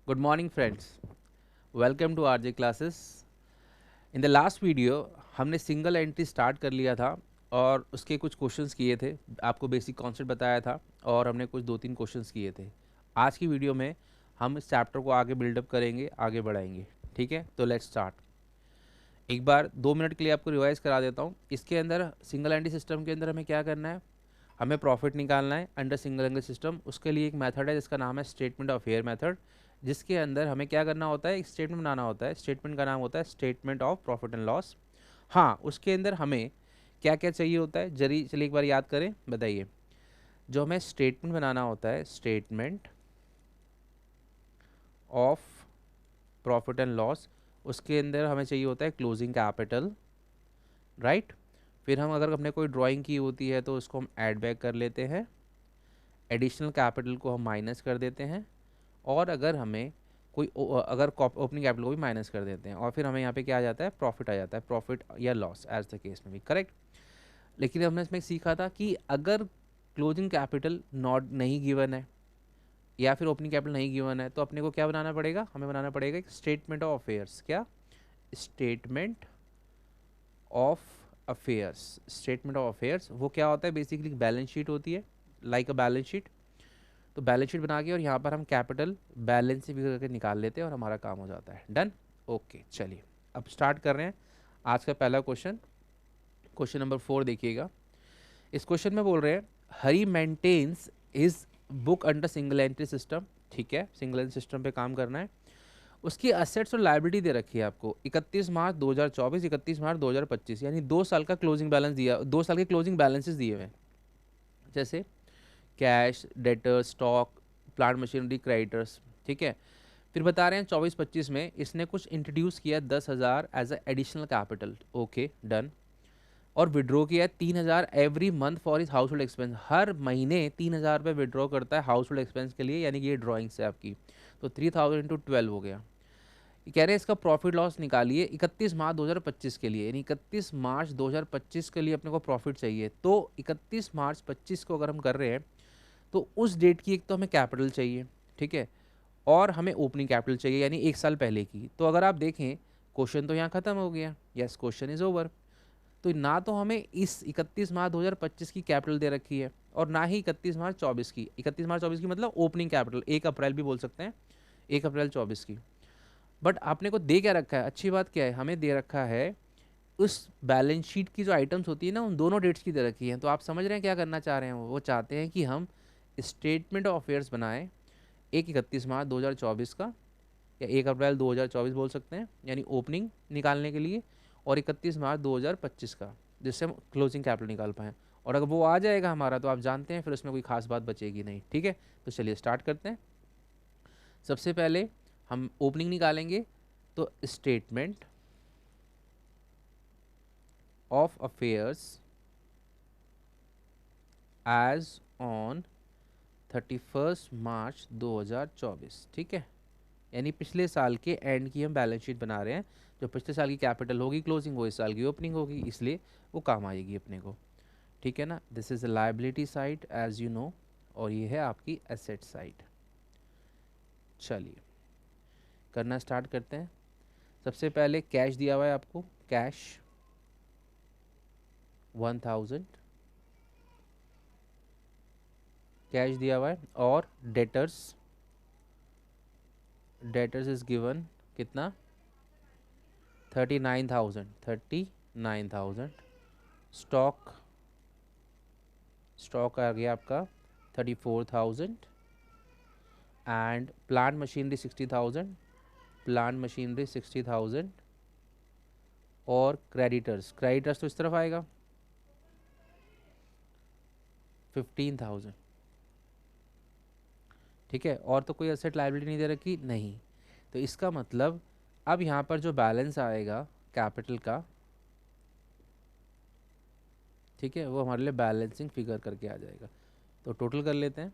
Good morning friends. Welcome to RJ classes. In the last video हमने single entry start कर लिया था और उसके कुछ क्वेश्चंस किए थे, आपको बेसिक कॉन्सेप्ट बताया था और हमने कुछ 2-3 क्वेश्चंस किए थे। आज की वीडियो में हम इस चैप्टर को आगे बिल्डअप करेंगे, आगे बढ़ाएंगे। ठीक है, तो लेट्स स्टार्ट। एक बार 2 मिनट के लिए आपको रिवाइज करा देता हूँ। इसके अंदर सिंगल एंट्री सिस्टम के अंदर हमें क्या करना है, हमें प्रॉफिट निकालना है अंडर सिंगल एंगल सिस्टम। उसके लिए एक मेथड है जिसका नाम है स्टेटमेंट ऑफ हेयर मेथड, जिसके अंदर हमें क्या करना होता है, एक स्टेटमेंट बनाना होता है। स्टेटमेंट का नाम होता है statement of profit and loss. हाँ, उसके अंदर हमें क्या क्या चाहिए होता है, जरी चलिए एक बार याद करें, बताइए। जो हमें स्टेटमेंट बनाना होता है, statement of profit and loss, उसके अंदर हमें चाहिए होता है क्लोजिंग कैपिटल, राइट। फिर हम अगर हमने कोई ड्राइंग की होती है तो उसको हम ऐड बैक कर लेते हैं, एडिशनल कैपिटल को हम माइनस कर देते हैं, और अगर हमें कोई अगर ओपनिंग कैपिटल को भी माइनस कर देते हैं, और फिर हमें यहाँ पे क्या आ जाता है, प्रॉफिट आ जाता है, प्रॉफिट या लॉस एज द केस में भी, करेक्ट। लेकिन हमने इसमें सीखा था कि अगर क्लोजिंग कैपिटल नॉट नहीं गिवन है या फिर ओपनिंग कैपिटल नहीं गिवन है तो अपने को क्या बनाना पड़ेगा, हमें बनाना पड़ेगा एक स्टेटमेंट ऑफ अफेयर्स। क्या? Statement of affairs. Statement of affairs वो क्या होता है, बेसिकली बैलेंस शीट होती है, लाइक अ बैलेंस शीट। तो बैलेंस शीट बना के और यहाँ पर हम कैपिटल बैलेंस से भी करके निकाल लेते हैं और हमारा काम हो जाता है। डन। ओके, चलिए अब स्टार्ट कर रहे हैं आज का पहला क्वेश्चन। क्वेश्चन नंबर 4 देखिएगा। इस क्वेश्चन में बोल रहे हैं Hari maintains his book under single entry system. ठीक है, सिंगल एंट्री सिस्टम पे काम करना है। उसकी असेट्स और लायबिलिटी दे रखी है आपको 31 मार्च 2024, 31 मार्च 2025, यानी 2 साल का क्लोजिंग बैलेंस दिया, 2 साल के क्लोजिंग बैलेंसेस दिए हुए हैं, जैसे cash, debtor, stock, plant machinery, creditors. ठीक है। फिर बता रहे हैं 24-25 में इसने कुछ इंट्रोड्यूस किया 10,000 as a additional capital. Okay, done. और विड्रॉ किया है 3,000 every month for his household expense. हर महीने 3,000 रुपये विड्रॉ करता है हाउस होल्ड एक्सपेंस के लिए, यानी कि ये ड्रॉइंग्स है आपकी। तो 3,000 इंटू 12 हो गया। ये कह रहे हैं इसका प्रॉफिट लॉस निकालिए 31 मार्च 2025 के लिए, यानी 31 मार्च 2025 के लिए अपने को प्रॉफिट चाहिए। तो 31 मार्च 25 को अगर हम कर रहे हैं तो उस डेट की एक तो हमें कैपिटल चाहिए, ठीक है, और हमें ओपनिंग कैपिटल चाहिए, यानी 1 साल पहले की। तो अगर आप देखें क्वेश्चन तो यहाँ खत्म हो गया, यस क्वेश्चन इज ओवर। तो ना तो हमें इस 31 मार्च 2025 की कैपिटल दे रखी है और ना ही 31 मार्च 24 की। 31 मार्च 24 की मतलब ओपनिंग कैपिटल, 1 अप्रैल भी बोल सकते हैं, 1 अप्रैल 24 की। बट आपने को दे क्या रखा है, अच्छी बात क्या है, हमें दे रखा है उस बैलेंस शीट की जो आइटम्स होती है ना, उन दोनों डेट्स की दे रखी है। तो आप समझ रहे हैं क्या करना चाह रहे हैं, वो चाहते हैं कि हम स्टेटमेंट ऑफ अफेयर्स बनाएं एक 31 मार्च 2024 का, या 1 अप्रैल 2024 बोल सकते हैं, यानी ओपनिंग निकालने के लिए, और 31 मार्च 2025 का, जिससे हम क्लोजिंग कैपिटल निकाल पाएँ। और अगर वो आ जाएगा हमारा तो आप जानते हैं फिर उसमें कोई खास बात बचेगी नहीं। ठीक है, तो चलिए स्टार्ट करते हैं। सबसे पहले हम ओपनिंग निकालेंगे, तो statement of affairs as on 31 March 2024। ठीक है, यानी पिछले साल के एंड की हम बैलेंस शीट बना रहे हैं। जो पिछले साल की कैपिटल होगी क्लोजिंग, वो इस साल की ओपनिंग होगी, इसलिए वो काम आएगी अपने को। ठीक है ना, this is a liability side as you know, और ये है आपकी एसेट साइड। चलिए करना स्टार्ट करते हैं। सबसे पहले कैश दिया हुआ है आपको, कैश 1,000 कैश दिया हुआ है, और डेटर्स, डेटर्स इज गिवन कितना, 39,000, 39,000। स्टॉक, स्टॉक आ गया आपका 34,000, and plant machinery 60,000, plant machinery 60,000, और क्रेडिटर्स, क्रेडिटर्स तो इस तरफ आएगा 15,000। ठीक है, और तो कोई एसेट लायबिलिटी नहीं दे रखी, नहीं। तो इसका मतलब अब यहाँ पर जो बैलेंस आएगा कैपिटल का, ठीक है, वो हमारे लिए बैलेंसिंग फिगर करके आ जाएगा। तो टोटल कर लेते हैं,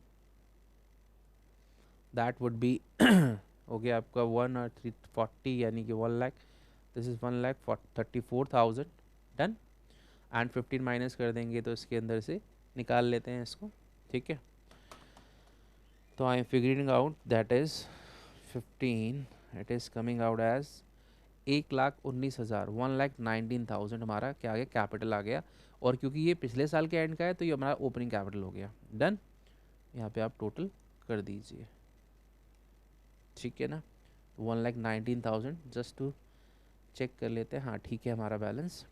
दैट वुड बी हो गया आपका 1,340, यानी कि 1 lakh. This is 1,34,000। Done. And 15 minus कर देंगे तो इसके अंदर से निकाल लेते हैं इसको। ठीक है, तो I am figuring out that is 15, it is coming out as 1,19,000, 1,19,000 हमारा क्या आ गया, कैपिटल आ गया। और क्योंकि ये पिछले साल के एंड का है तो ये हमारा ओपनिंग कैपिटल हो गया। डन। यहाँ पे आप टोटल कर दीजिए, ठीक है ना। 1,19,000 जस्ट टू चेक कर लेते हैं, हाँ ठीक है हमारा बैलेंस।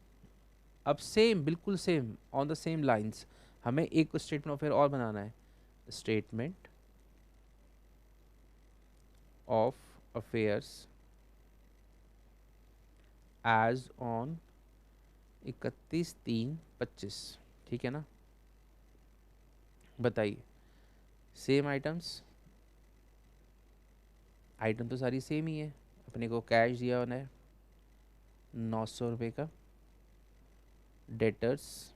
अब सेम, बिल्कुल same, on the same lines हमें एक स्टेटमेंट ऑफ फेयर और बनाना है। Statement of affairs as on 31/3/25, ठीक है ना। बताइए, सेम आइटम्स, आइटम तो सारी सेम ही है। अपने को कैश दिया होना है 900 रुपये का, डेटर्स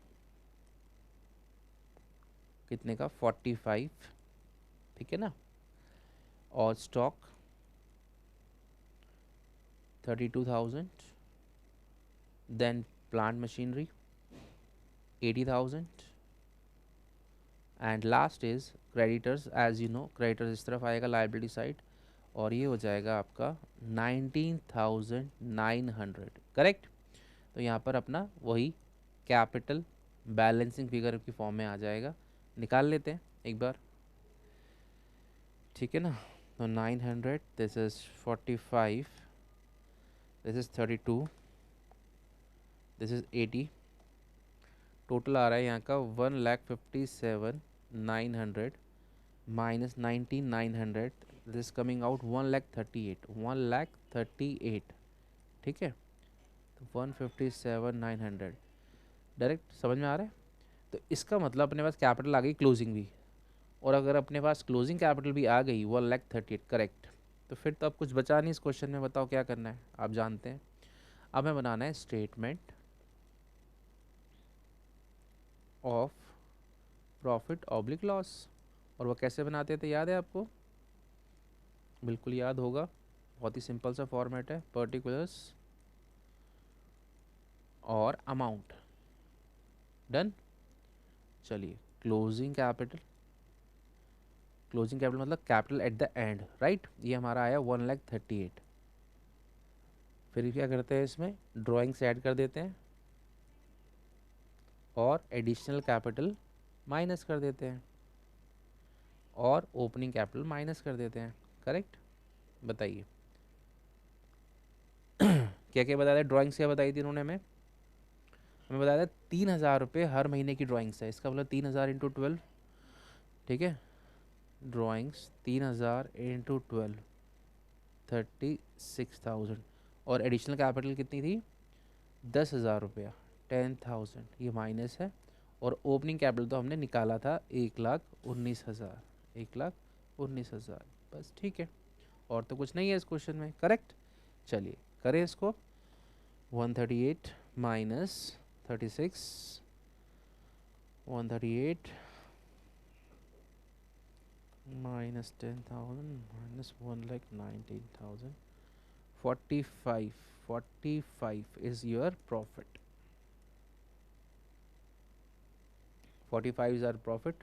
कितने का 45, ठीक है ना। और stock 32,000, then plant machinery 80,000 and last is creditors. As you know creditors इस तरफ आएगा लाइबिलिटी साइड, और ये हो जाएगा आपका 19,900, करेक्ट। तो यहाँ पर अपना वही कैपिटल बैलेंसिंग फिगर की फॉर्म में आ जाएगा, निकाल लेते हैं एक बार, ठीक है ना। तो 900, this is 45, this is 32, this is 80, total आ रहा है यहाँ का 1,57,900 minus 19,900, this is coming out 1,38,1,38, ठीक है। तो 157,900 डायरेक्ट समझ में आ रहा है। तो इसका मतलब अपने पास कैपिटल आ गई, क्लोजिंग भी, और अगर अपने पास क्लोजिंग कैपिटल भी आ गई 1,38,000, करेक्ट, तो फिर तो अब कुछ बचा नहीं इस क्वेश्चन में। बताओ क्या करना है, आप जानते हैं। अब हमें बनाना है statement of profit oblique loss, और वो कैसे बनाते थे, याद है आपको, बिल्कुल याद होगा, बहुत ही सिंपल सा फॉर्मेट है, पर्टिकुलर्स और अमाउंट। डन। चलिए, क्लोजिंग कैपिटल, क्लोजिंग कैपिटल मतलब capital at the end, right. ये हमारा आया 1,38,000। फिर क्या करते हैं, इसमें ड्राइंग से ऐड कर देते हैं और एडिशनल कैपिटल माइनस कर देते हैं और ओपनिंग कैपिटल माइनस कर देते हैं, करेक्ट। बताइए क्या क्या बताया था, ड्राइंग से क्या बताई थी इन्होंने हमें बताया था 3,000 रुपये हर महीने की ड्राइंग्स है, इसका मतलब 3,000 इंटू 12, ठीक है। ड्राइंग्स 3,000 इंटू 12, 36,000, और एडिशनल कैपिटल कितनी थी, 10,000 रुपया, 10,000, ये माइनस है। और ओपनिंग कैपिटल तो हमने निकाला था 1,19,000, 1,19,000, बस ठीक है, और तो कुछ नहीं है इस क्वेश्चन में, करेक्ट। चलिए करें इसको, 138 minus 36, 138 minus 10,000 minus 1,19,000, 45, 45 is your profit, 45 is our profit,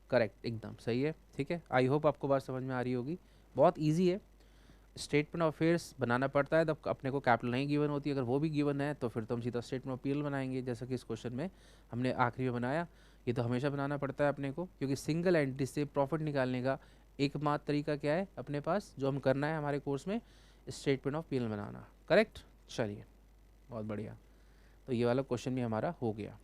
correct, एकदम सही है, ठीक है। आई होप आपको बात समझ में आ रही होगी, बहुत इजी है। स्टेटमेंट ऑफ अफेयर्स बनाना पड़ता है तब अपने को कैपिटल नहीं गिवन होती, अगर वो भी गिवन है तो फिर तो हम सीधा स्टेटमेंट ऑफ पीएल बनाएंगे, जैसा कि इस क्वेश्चन में हमने आखिरी में बनाया। ये तो हमेशा बनाना पड़ता है अपने को, क्योंकि सिंगल एंट्री से प्रॉफिट निकालने का एकमात्र तरीका क्या है अपने पास, जो हम करना है हमारे कोर्स में, statement of PL banana, correct. चलिए बहुत बढ़िया, तो ये वाला क्वेश्चन भी हमारा हो गया।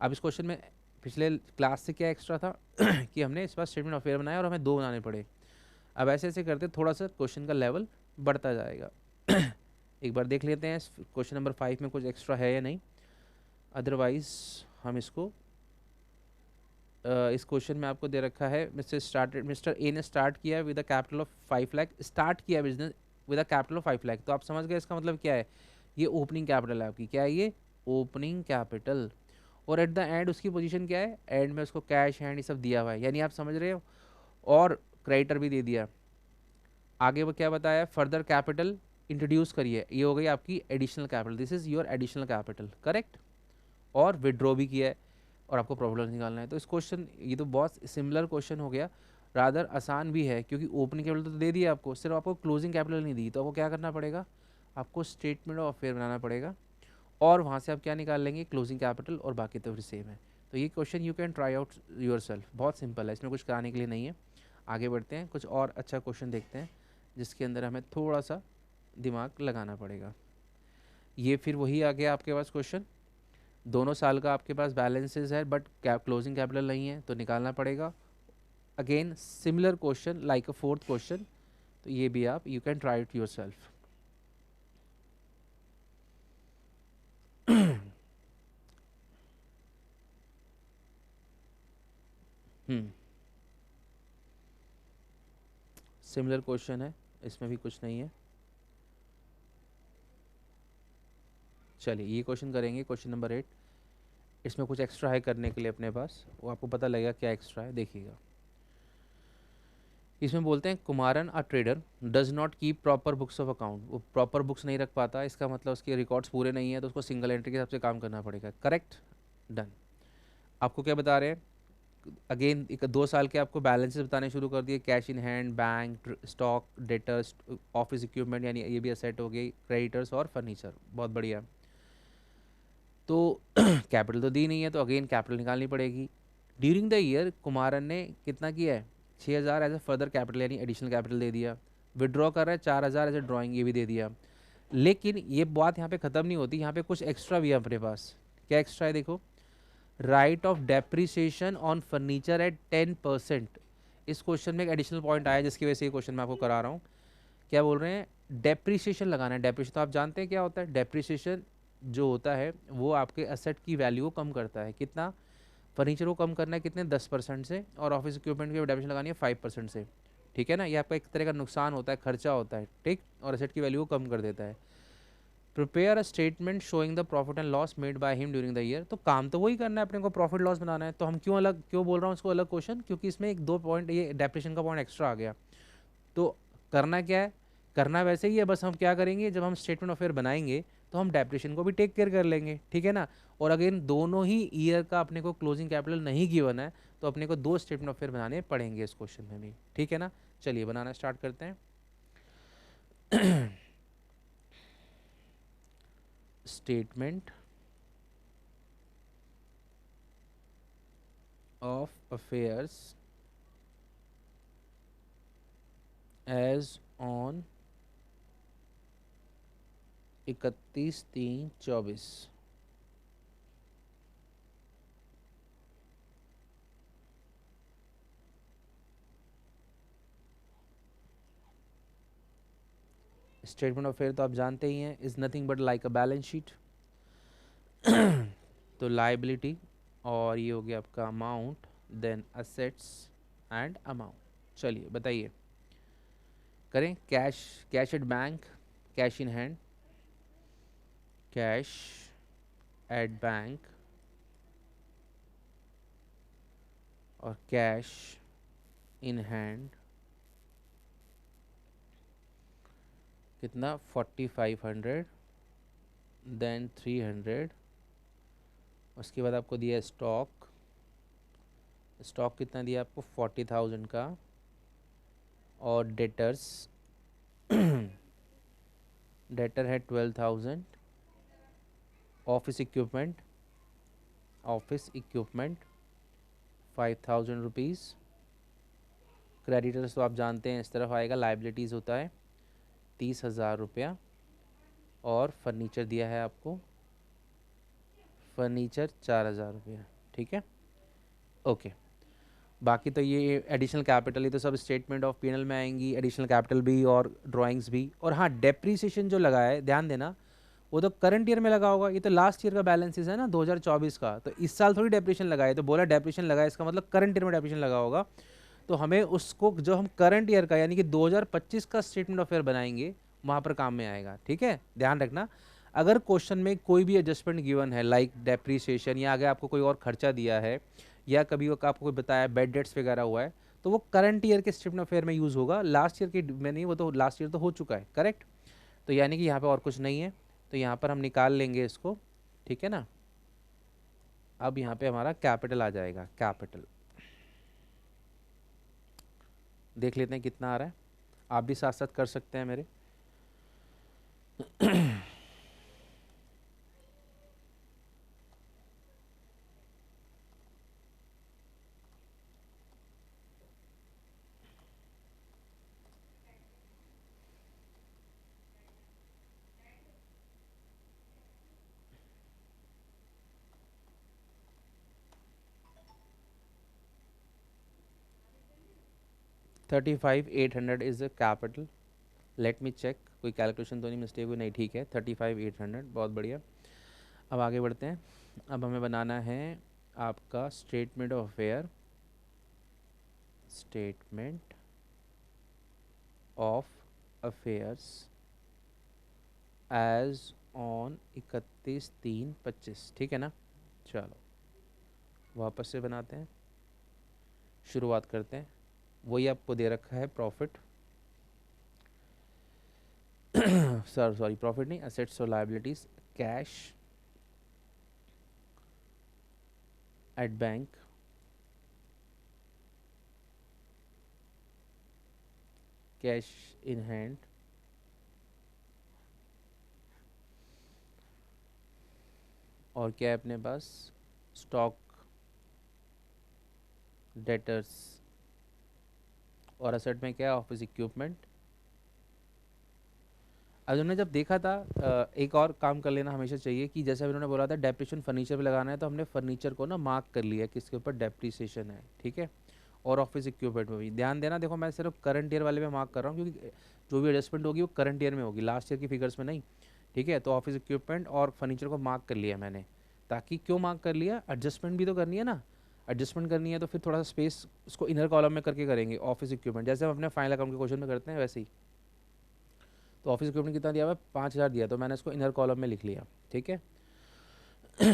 अब इस क्वेश्चन में पिछले क्लास से क्या एक्स्ट्रा था कि हमने इस बार स्टेटमेंट ऑफ फेयर बनाया और हमें 2 बनाने पड़े। अब ऐसे ऐसे करते थोड़ा सा क्वेश्चन का लेवल बढ़ता जाएगा। एक बार देख लेते हैं क्वेश्चन नंबर 5 में कुछ एक्स्ट्रा है या नहीं, अदरवाइज हम इसको इस क्वेश्चन में आपको दे रखा है, मिस्टर ए ने स्टार्ट किया with a capital of 5 lakh, start किया business with a capital of 5 lakh, तो आप समझ गए इसका मतलब क्या है, ये ओपनिंग कैपिटल है आपकी, क्या है ये, ओपनिंग कैपिटल। और एट द एंड उसकी पोजीशन क्या है, एंड में उसको कैश हैंड ये सब दिया हुआ है, यानी आप समझ रहे हो, और क्रेडिटर भी दे दिया। आगे वो क्या बताया, फर्दर कैपिटल इंट्रोड्यूस करिए, ये हो गई आपकी additional capital, this is your additional capital, correct. और विड्रॉ भी किया है और आपको प्रॉफिट लॉस निकालना है। तो इस क्वेश्चन, ये तो बहुत सिमिलर क्वेश्चन हो गया, रादर आसान भी है, क्योंकि ओपनिंग कैपिटल तो दे दिया आपको, सिर्फ आपको क्लोजिंग कैपिटल नहीं दी, तो आपको क्या करना पड़ेगा, आपको स्टेटमेंट ऑफ अफेयर बनाना पड़ेगा और वहाँ से आप क्या निकाल लेंगे, क्लोजिंग कैपिटल, और बाकी तो फिर सेम है। तो ये question you can try out yourself, बहुत सिंपल है, इसमें कुछ कराने के लिए नहीं है। आगे बढ़ते हैं, कुछ और अच्छा क्वेश्चन देखते हैं जिसके अंदर हमें थोड़ा सा दिमाग लगाना पड़ेगा। ये फिर वही आ गया आपके पास क्वेश्चन, दोनों साल का आपके पास बैलेंसेस है बट क्लोजिंग कैपिटल नहीं है, तो निकालना पड़ेगा। अगेन सिमिलर क्वेश्चन लाइक अ फोर्थ क्वेश्चन, तो ये भी आप you can try it yourself. Similar question है, इसमें भी कुछ नहीं है। चलिए ये क्वेश्चन करेंगे, क्वेश्चन नंबर 8। इसमें कुछ एक्स्ट्रा है करने के लिए अपने पास, वो आपको पता लगेगा क्या एक्स्ट्रा है, देखिएगा। इसमें बोलते हैं Kumaran a trader does not keep proper books of account, वो प्रॉपर बुक्स नहीं रख पाता, इसका मतलब उसके रिकॉर्ड्स पूरे नहीं है, तो उसको सिंगल एंट्री के हिसाब से काम करना पड़ेगा। Correct, done. आपको क्या बता रहे हैं, अगेन एक 2 साल के आपको बैलेंसेस बताने शुरू कर दिए, cash in hand, bank, stock, debtors, office equipment, यानी ये भी असेट हो गई, क्रेडिटर्स और फर्नीचर, बहुत बढ़िया। तो कैपिटल तो दी नहीं है, तो अगेन कैपिटल निकालनी पड़ेगी। ड्यूरिंग द ईयर कुमारन ने कितना किया है, 6,000 एज ए फर्दर कैपिटल यानी एडिशनल कैपिटल दे दिया। विड्रॉ कर रहा है 4,000 एज ए ड्राइंग, ये भी दे दिया। लेकिन ये बात यहाँ पे ख़त्म नहीं होती, यहाँ पे कुछ एक्स्ट्रा भी है अपने पास। क्या एक्स्ट्रा है देखो, write off depreciation on furniture at 10%। इस क्वेश्चन में एक एडिशनल पॉइंट आया जिसकी वजह से ये क्वेश्चन मैं आपको करा रहा हूँ। क्या बोल रहे हैं, डेप्रिसिएशन लगाना है। डेप्रिसिएशन तो आप जानते हैं क्या होता है, डेप्रिसिएशन जो होता है वो आपके असेट की वैल्यू को कम करता है। कितना, फर्नीचर को कम करना है कितने, 10% से, और ऑफिस इक्विपमेंट की डेप्रिसिएशन लगानी है 5% से। ठीक है ना, ये आपका एक तरह का नुकसान होता है, खर्चा होता है, ठीक, और असेट की वैल्यू को कम कर देता है। Prepare a statement showing the profit and loss made by him during the year, तो काम तो वही करना है अपने को, प्रॉफिट लॉस बनाना है। तो हम क्यों अलग, क्यों बोल रहा हूँ इसको अलग क्वेश्चन, क्योंकि इसमें एक 2 पॉइंट, ये डेप्रिसिएशन का पॉइंट एक्स्ट्रा आ गया। तो करना क्या है, करना वैसे ही है, बस हम क्या करेंगे, जब हम स्टेटमेंट ऑफ ईयर बनाएंगे तो हम डेप्रिसिएशन को भी टेक केयर कर लेंगे, ठीक है ना। और अगेन दोनों ही ईयर का अपने को क्लोजिंग कैपिटल नहीं गिवन है, तो अपने को 2 स्टेटमेंट ऑफ ईयर बनाने पड़ेंगे इस क्वेश्चन में भी, ठीक है ना। चलिए बनाना स्टार्ट करते हैं। Statement of affairs as on 31/3/24। Statement of fair तो आप जानते ही हैं, is nothing but like a balance sheet. तो लाइबिलिटी, और ये हो गया आपका amount, then assets and amount. चलिए बताइए, करें। Cash, cash at bank, cash in hand, cash at bank और कैश इन हैंड कितना, 4500, देन 300। उसके बाद आपको दिया स्टॉक, स्टॉक कितना दिया आपको, 40,000 का। और डेटर्स, डेटर है 12,000। Office equipment, office equipment 5,000 rupees. Creditors तो आप जानते हैं इस तरफ आएगा, लाइबिलिटीज़ होता है 30,000 रुपया। और फर्नीचर दिया है आपको, फर्नीचर 4,000 रुपया, ठीक है, ओके। बाकी तो ये एडिशनल कैपिटल, ये तो सब स्टेटमेंट ऑफ पीएनएल में आएंगी, एडिशनल कैपिटल भी और ड्राइंग्स भी। और हाँ, डेप्रीसिएशन जो लगा है ध्यान देना, वो तो करंट ईयर में लगा होगा, ये तो लास्ट ईयर का बैलेंसेस है ना 2024 का, तो इस साल थोड़ी डेप्रीशिएशन लगा है। तो बोला डेप्रीशिएशन लगा है, इसका मतलब करंट ईयर में डेप्रीशिएशन लगा होगा। तो हमें उसको, जो हम करंट ईयर का यानी कि 2025 का स्टेटमेंट ऑफ ईयर बनाएंगे, वहाँ पर काम में आएगा, ठीक है, ध्यान रखना। अगर क्वेश्चन में कोई भी एडजस्टमेंट गिवन है लाइक डेप्रीसिएशन, या आगे आपको कोई और खर्चा दिया है, या कभी वो आपको कोई बताया बेड डेट्स वगैरह हुआ है, तो वो करंट ईयर के स्टेटमेंट ऑफ ईयर में यूज़ होगा, लास्ट ईयर की में नहीं, वो तो लास्ट ईयर तो हो चुका है, करेक्ट। तो यानी कि यहाँ पे और कुछ नहीं है, तो यहाँ पर हम निकाल लेंगे इसको, ठीक है ना। अब यहाँ पे हमारा कैपिटल आ जाएगा, कैपिटल। देख लेते हैं कितना आ रहा है, आप भी साथ साथ कर सकते हैं मेरे। 35,800 is the capital. Let me check, कोई कैलकुलेशन तो नहीं मिस्टेक हुई, नहीं ठीक है, 35,800, बहुत बढ़िया। अब आगे बढ़ते हैं। अब हमें बनाना है आपका statement of affair, statement of affairs as on 31/3/25, ठीक है ना। चलो वापस से बनाते हैं, शुरुआत करते हैं। वही आपको दे रखा है प्रॉफिट, सॉरी प्रॉफिट नहीं, एसेट्स और liabilities, cash at bank, cash in hand, और क्या है अपने पास, स्टॉक, डेटर्स, और असेट में क्या है, ऑफिस इक्विपमेंट। अब उन्होंने जब देखा था, एक और काम कर लेना हमेशा चाहिए कि जैसे उन्होंने बोला था डेप्रिसिएशन फर्नीचर पे लगाना है, तो हमने फर्नीचर को ना मार्क कर लिया किसके ऊपर डेप्रिसिएशन है, ठीक है। और ऑफिस इक्विपमेंट में भी ध्यान देना, देखो मैं सिर्फ करंट ईयर वाले में मार्क कर रहा हूँ, क्योंकि जो भी एडजस्टमेंट होगी वो करंट ईयर में होगी, लास्ट ईयर की फिगर्स में नहीं, ठीक है। तो ऑफिस इक्विपमेंट और फर्नीचर को मार्क कर लिया मैंने, ताकि क्यों मार्क कर लिया, एडजस्टमेंट भी तो करनी है ना, एडजस्टमेंट करनी है तो फिर थोड़ा सा स्पेस उसको इनर कॉलम में करके करेंगे। ऑफिस इक्विपमेंट जैसे हम अपने फाइनल अकाउंट के क्वेश्चन में करते हैं वैसे ही। तो ऑफिस इक्विपमेंट कितना दिया हुआ है, 5,000 दिया, तो मैंने इसको इनर कॉलम में लिख लिया, ठीक है।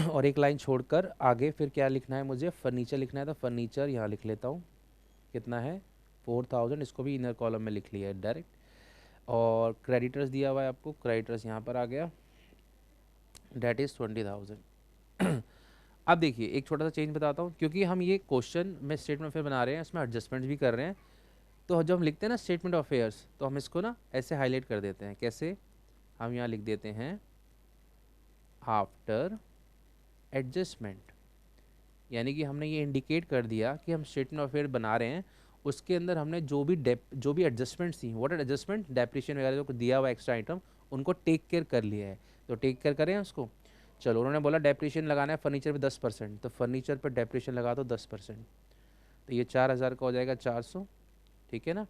और एक लाइन छोड़कर आगे फिर क्या लिखना है मुझे, फर्नीचर लिखना है, तो फर्नीचर यहाँ लिख लेता हूँ, कितना है 4,000, इसको भी इनर कॉलम में लिख लिया है डायरेक्ट। और क्रेडिटर्स दिया हुआ है आपको, क्रेडिटर्स यहाँ पर आ गया, डेट इज़ 20,000। अब देखिए एक छोटा सा चेंज बताता हूँ, क्योंकि हम ये क्वेश्चन में स्टेटमेंट फिर बना रहे हैं, इसमें एडजस्टमेंट भी कर रहे हैं, तो जब हम लिखते हैं ना स्टेटमेंट ऑफ अफेयर्स, तो हम इसको ना ऐसे हाईलाइट कर देते हैं, कैसे, हम यहाँ लिख देते हैं आफ्टर एडजस्टमेंट, यानी कि हमने ये इंडिकेट कर दिया कि हम स्टेटमेंट ऑफ अफेयर बना रहे हैं, उसके अंदर हमने जो भी एडजस्टमेंट्स थी, व्हाट आर एडजस्टमेंट, डेप्रिसिएशन वगैरह जो दिया हुआ एक्स्ट्रा आइटम, उनको टेक केयर कर लिया है, तो टेक केयर करें उसको। चलो उन्होंने बोला डेप्रिसिएशन लगाना है फर्नीचर पे 10%, तो फर्नीचर पर डेप्रिसिएशन लगा दो 10%, तो ये 4,000 का हो जाएगा 400, ठीक है ना।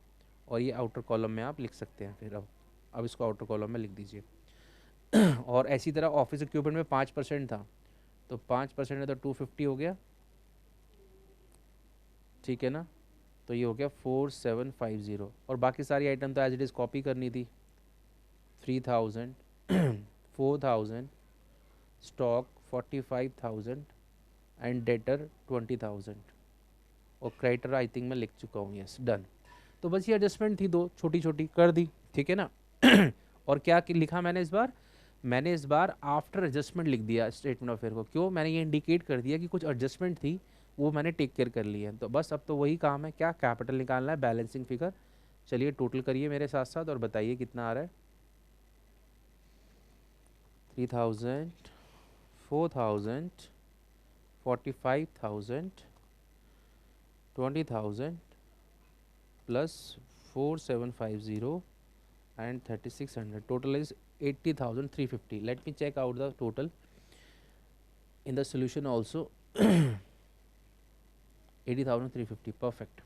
और ये आउटर कॉलम में आप लिख सकते हैं फिर, अब इसको आउटर कॉलम में लिख दीजिए। और ऐसी तरह ऑफिस इक्विपमेंट में 5% था, तो 5% है तो 250 हो गया, ठीक है ना। तो ये हो गया 4750, और बाकी सारी आइटम तो एज इट इज़ कॉपी करनी थी, 3,000, 4,000, स्टॉक 45,000, एंड डेटर 20,000, और क्रेडिटर आई थिंक मैं लिख चुका हूँ, यस डन। तो बस ये एडजस्टमेंट थी, दो छोटी छोटी कर दी, ठीक है ना। और क्या लिखा मैंने इस बार, मैंने इस बार आफ्टर एडजस्टमेंट लिख दिया स्टेटमेंट ऑफ फेयर को, क्यों, मैंने ये इंडिकेट कर दिया कि कुछ एडजस्टमेंट थी, वो मैंने टेक केयर कर ली है। तो बस अब तो वही काम है, क्या, कैपिटल निकालना है, बैलेंसिंग फिगर। चलिए टोटल करिए मेरे साथ साथ और बताइए कितना आ रहा है। 3,000, 4,000, 45,000, 20,000 plus 4,750 and 3,600, total is 80,350. Let me check out the total in the solution also. 80,350, perfect.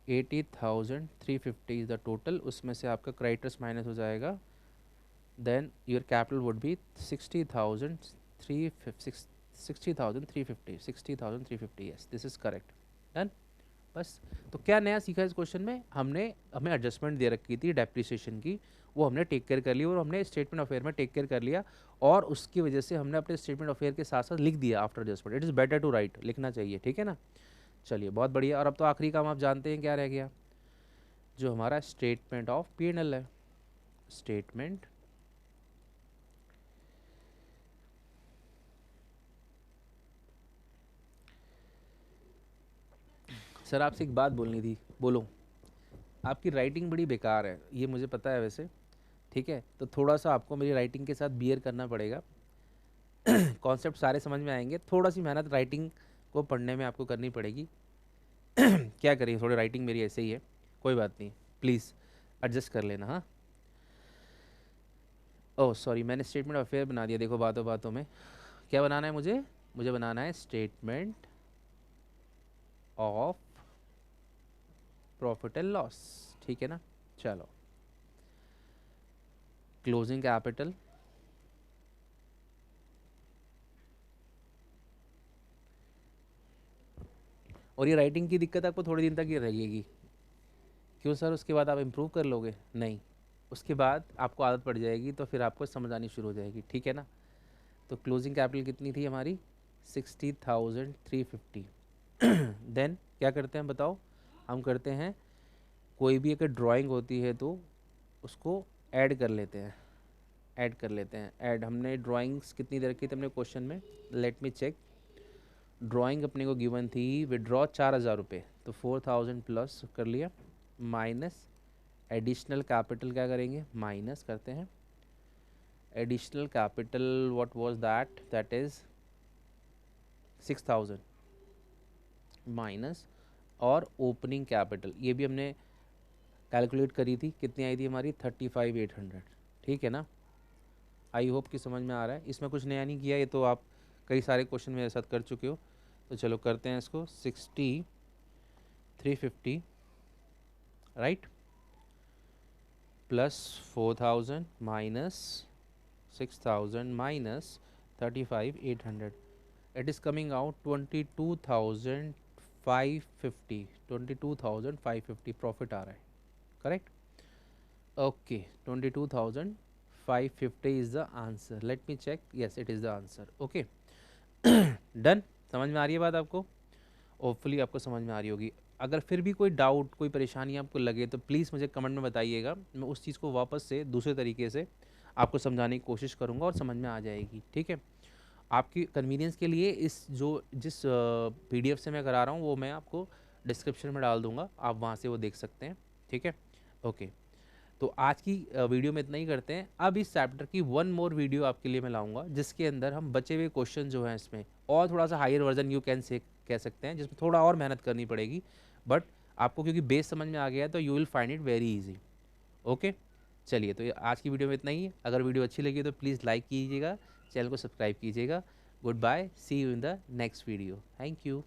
80,350 is the total, उसमें से आपका क्रेडिटर्स माइनस हो जाएगा, then your capital would be 60,350, 60,350, 60,350, yes this is correct, done। बस, तो क्या नया सीखा इस क्वेश्चन में, हमें एडजस्टमेंट दे रखी थी डेप्रिसिएशन की, वो हमने टेक केयर कर ली, और हमने स्टेटमेंट ऑफ फेयर में टेक केयर कर लिया, और उसकी वजह से हमने अपने स्टेटमेंट ऑफ फेयर के साथ साथ लिख दिया after adjustment, it is better to write, लिखना चाहिए, ठीक है ना। चलिए बहुत बढ़िया, और अब तो आखिरी काम आप जानते हैं क्या रह गया, जो हमारा स्टेटमेंट ऑफ P&L है, स्टेटमेंट सर आपसे एक बात बोलनी थी, बोलो। आपकी राइटिंग बड़ी बेकार है, ये मुझे पता है वैसे, ठीक है, तो थोड़ा सा आपको मेरी राइटिंग के साथ बियर करना पड़ेगा। कॉन्सेप्ट सारे समझ में आएंगे, थोड़ा सी मेहनत राइटिंग को पढ़ने में आपको करनी पड़ेगी। क्या करिए, थोड़ी राइटिंग मेरी ऐसे ही है, कोई बात नहीं, प्लीज़ एडजस्ट कर लेना। हाँ, ओह सॉरी, मैंने स्टेटमेंट ऑफ अफेयर बना दिया, देखो बातों बातों में। क्या बनाना है मुझे? मुझे बनाना है statement of profit and loss, ठीक है ना। चलो, क्लोजिंग कैपिटल, और ये राइटिंग की दिक्कत आपको थोड़े दिन तक ही रहेगी। क्यों सर, उसके बाद आप इम्प्रूव कर लोगे? नहीं, उसके बाद आपको आदत पड़ जाएगी, तो फिर आपको समझ आनी शुरू हो जाएगी, ठीक है ना। तो क्लोजिंग कैपिटल कितनी थी हमारी? 60,350। देन क्या करते हैं बताओ? हम करते हैं, कोई भी अगर ड्राइंग होती है तो उसको ऐड कर लेते हैं, ऐड कर लेते हैं। ऐड, हमने ड्राइंग्स कितनी दे रखी थी हमने क्वेश्चन में? Late me check. ड्राइंग अपने को गिवन थी विड्रॉ 4,000 रुपये, तो 4,000 प्लस कर लिया, माइनस एडिशनल कैपिटल क्या करेंगे? माइनस करते हैं additional capital, what was that? That is 6,000 minus, और ओपनिंग कैपिटल ये भी हमने कैलकुलेट करी थी, कितनी आई थी हमारी? 35,800, ठीक है ना। आई होप कि समझ में आ रहा है, इसमें कुछ नया नहीं किया, ये तो आप कई सारे क्वेश्चन मेरे साथ कर चुके हो। तो चलो करते हैं इसको, 60,350 right, plus 4,000 minus 6,000 minus 35,800, it is coming out 22,550, 22,550 profit आ रहा है, correct. Okay, 22,550 is the answer, let me check, yes it is the answer. Okay, done. समझ में आ रही है बात आपको? होपफुली आपको समझ में आ रही होगी। अगर फिर भी कोई डाउट, कोई परेशानी आपको लगे तो प्लीज़ मुझे कमेंट में बताइएगा, मैं उस चीज़ को वापस से दूसरे तरीके से आपको समझाने की कोशिश करूँगा और समझ में आ जाएगी, ठीक है। आपकी कन्वीनियंस के लिए इस जिस PDF से मैं करा रहा हूँ वो मैं आपको डिस्क्रिप्शन में डाल दूँगा, आप वहाँ से वो देख सकते हैं, ठीक है। ओके, तो आज की वीडियो में इतना ही करते हैं। अब इस चैप्टर की वन मोर वीडियो आपके लिए मैं लाऊंगा, जिसके अंदर हम बचे हुए क्वेश्चन जो हैं इसमें और थोड़ा सा higher version you can say कह सकते हैं, जिसमें थोड़ा और मेहनत करनी पड़ेगी, बट आपको क्योंकि बेस समझ में आ गया है तो you will find it very easy. Okay, चलिए, तो आज की वीडियो में इतना ही है। अगर वीडियो अच्छी लगी तो प्लीज़ लाइक कीजिएगा, चैनल को सब्सक्राइब कीजिएगा। Good bye, see you in the next video, thank you.